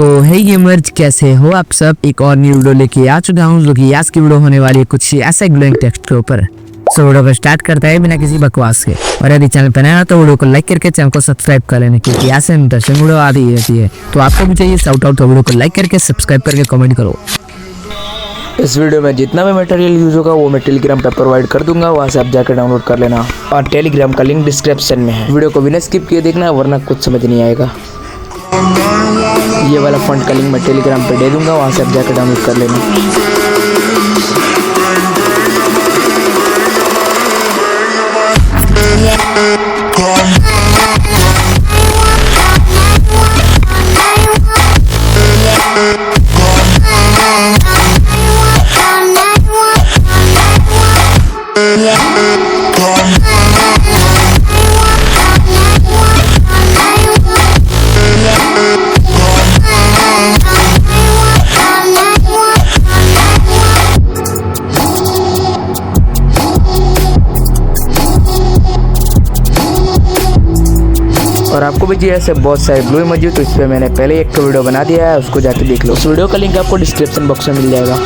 तो हे गेमर्स, कैसे हो आप सब। एक और न्यू वीडियो लेके आ चुका हूँ, जो कि आज की वीडियो होने वाली है कुछ ऐसा ग्लोइंग टेक्स्ट के ऊपर। सो वीडियो को स्टार्ट करता है बिना किसी बकवास के। और यदि चैनल पर नया है तो वीडियो को लाइक करके चैनल को सब्सक्राइब कर लेना, क्योंकि ऐसे इंटरेस्टिंग वीडियो आती रहती है। तो आपको भी चाहिए शाउट आउट, तो वीडियो को लाइक करके सब्सक्राइब करके कमेंट करो। इस वीडियो में जितना भी मटेरियल यूज होगा वो मैं टेलीग्राम पर प्रोवाइड कर दूंगा, वहाँ से आप जाकर डाउनलोड कर लेना। और टेलीग्राम का लिंक डिस्क्रिप्शन में है। वीडियो को बिना स्किप किए देखना, वरना कुछ समझ नहीं आएगा। ये वाला फंड का लिंक मैं टेलीग्राम पे दे दूंगा, वहाँ से आप जाकर डाउनलोड कर लेना। और आपको भी चाहिए ऐसे बहुत सारे ब्लू इमोजी, तो इस पर मैंने पहले एक वीडियो बना दिया है, उसको जाके देख लो। उस वीडियो का लिंक आपको डिस्क्रिप्शन बॉक्स में मिल जाएगा।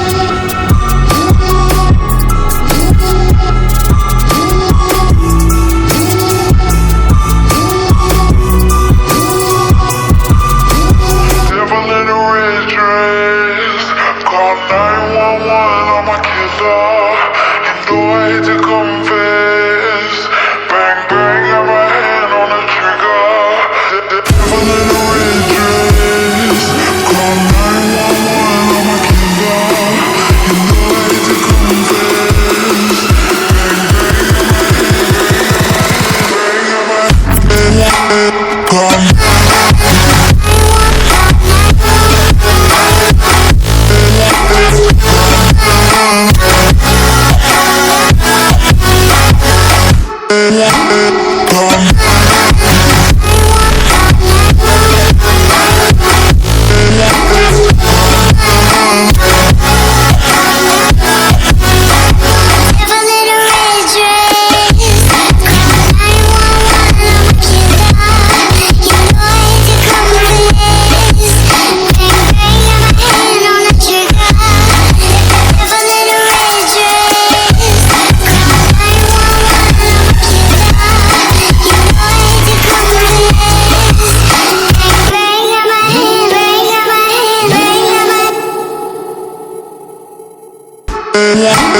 Yeah.